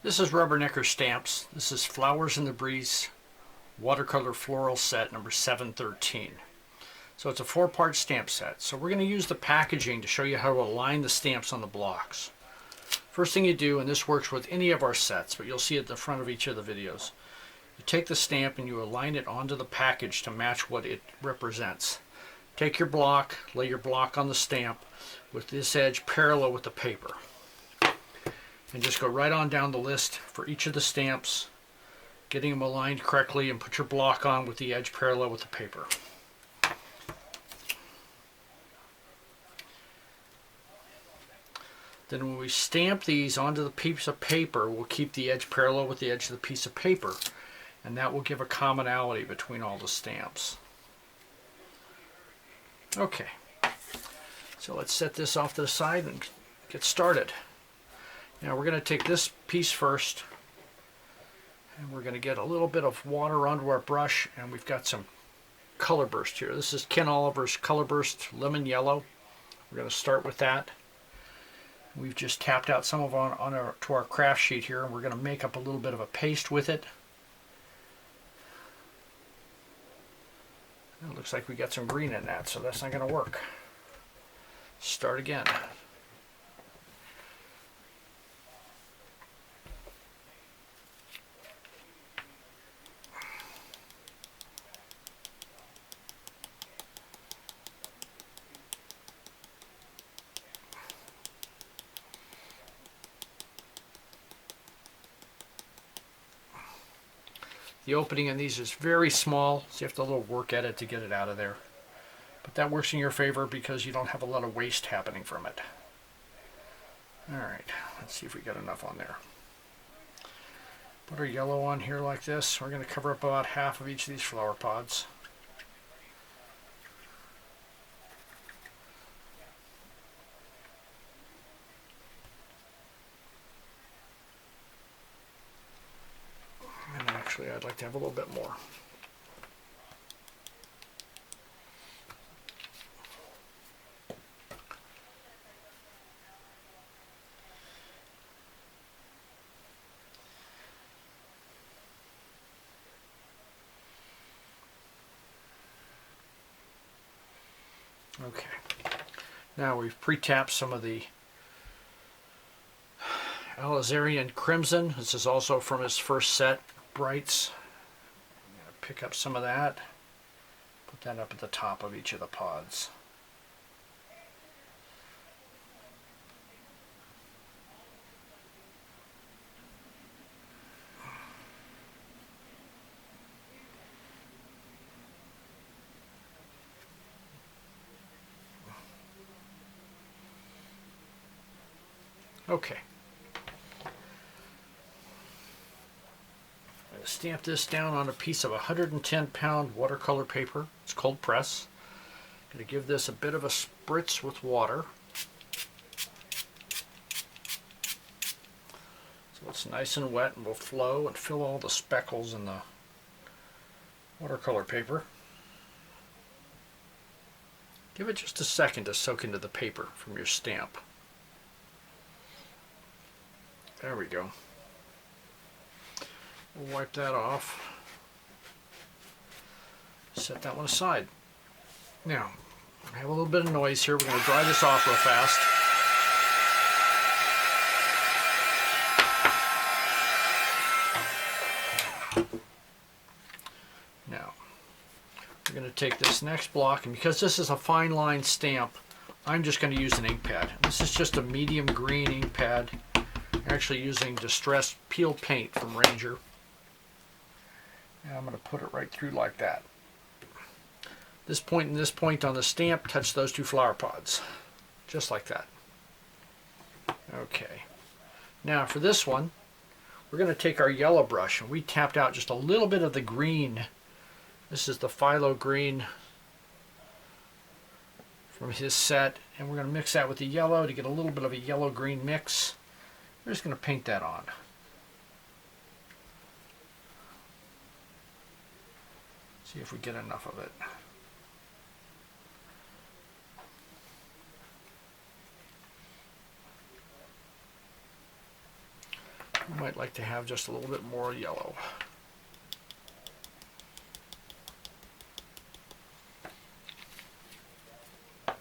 This is Rubbernecker stamps. This is Flowers in the Breeze watercolor floral set number 713. So it's a 4-part stamp set. So we're going to use the packaging to show you how to align the stamps on the blocks. First thing you do, and this works with any of our sets, but you'll see it at the front of each of the videos, you take the stamp and you align it onto the package to match what it represents. Take your block, lay your block on the stamp with this edge parallel with the paper. And just go right on down the list for each of the stamps, getting them aligned correctly, and put your block on with the edge parallel with the paper. Then when we stamp these onto the piece of paper, we'll keep the edge parallel with the edge of the piece of paper, and that will give a commonality between all the stamps. Okay, so let's set this off to the side and get started. Now we're going to take this piece first, and we're going to get a little bit of water onto our brush, and we've got some color burst here. This is Ken Oliver's Color Burst Lemon Yellow. We're going to start with that. We've just tapped out some of it to our craft sheet here, and we're going to make up a little bit of a paste with it. It looks like we got some green in that, so that's not going to work. Start again. The opening in these is very small, so you have to do a little work at it to get it out of there. But that works in your favor because you don't have a lot of waste happening from it. Alright, let's see if we got enough on there. Put our yellow on here like this. We're going to cover up about half of each of these flower pods. Actually, I'd like to have a little bit more. Okay. Now we've pre-tapped some of the Alizarian Crimson. This is also from his first set. Brights. I'm going to pick up some of that, put that up at the top of each of the pods. Okay. Stamp this down on a piece of 110-pound watercolor paper. It's cold press. I'm going to give this a bit of a spritz with water, so it's nice and wet and will flow and fill all the speckles in the watercolor paper. Give it just a second to soak into the paper from your stamp. There we go. We'll wipe that off. Set that one aside. Now, I have a little bit of noise here. We're going to dry this off real fast. Now, we're going to take this next block, and because this is a fine line stamp, I'm just going to use an ink pad. This is just a medium green ink pad. I'm actually using distressed peel paint from Ranger. And I'm going to put it right through like that. This point and this point on the stamp touch those two flower pods. Just like that. Okay. Now for this one, we're going to take our yellow brush, and we tapped out just a little bit of the green. This is the phyllo green from his set, and we're going to mix that with the yellow to get a little bit of a yellow-green mix. We're just going to paint that on. See if we get enough of it. might like to have just a little bit more yellow. A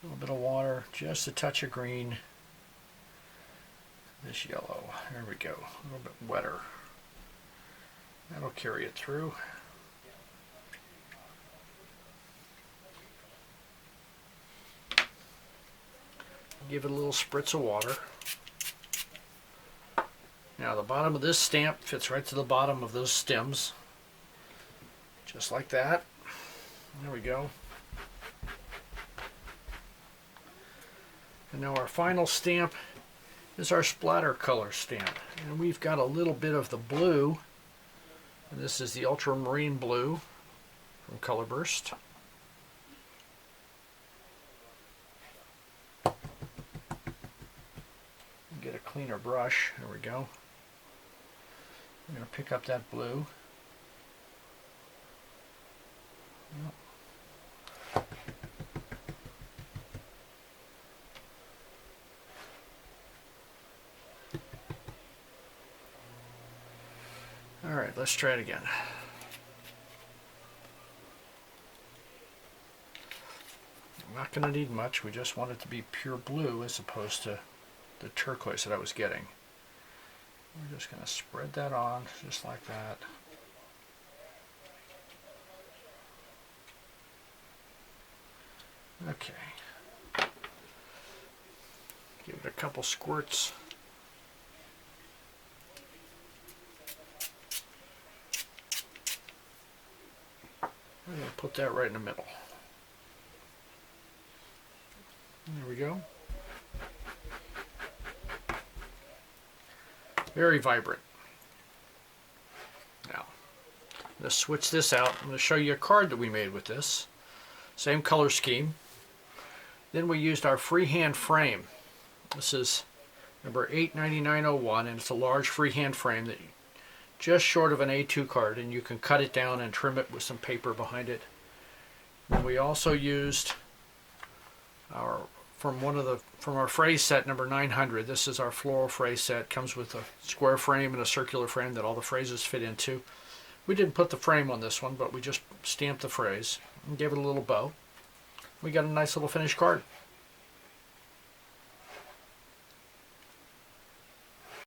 little bit of water, just a touch of green. This yellow, there we go, a little bit wetter. That'll carry it through. Give it a little spritz of water. Now the bottom of this stamp fits right to the bottom of those stems. Just like that. There we go. And now our final stamp is our splatter color stamp. And we've got a little bit of the blue. And this is the ultramarine blue from Colorburst. Get a cleaner brush. There we go. I'm going to pick up that blue. All right, let's try it again. I'm not going to need much. We just want it to be pure blue as opposed to the turquoise that I was getting. We're just going to spread that on just like that. Okay. Give it a couple squirts. I'm going to put that right in the middle. There we go. Very vibrant. Now, let's switch this out. I'm going to show you a card that we made with this. Same color scheme. Then we used our freehand frame. This is number 89901, and it's a large freehand frame that just short of an A2 card, and you can cut it down and trim it with some paper behind it. And we also used our from our phrase set number 900. This is our floral phrase set. Comes with a square frame and a circular frame that all the phrases fit into. We didn't put the frame on this one, but we just stamped the phrase and gave it a little bow. We got a nice little finished card.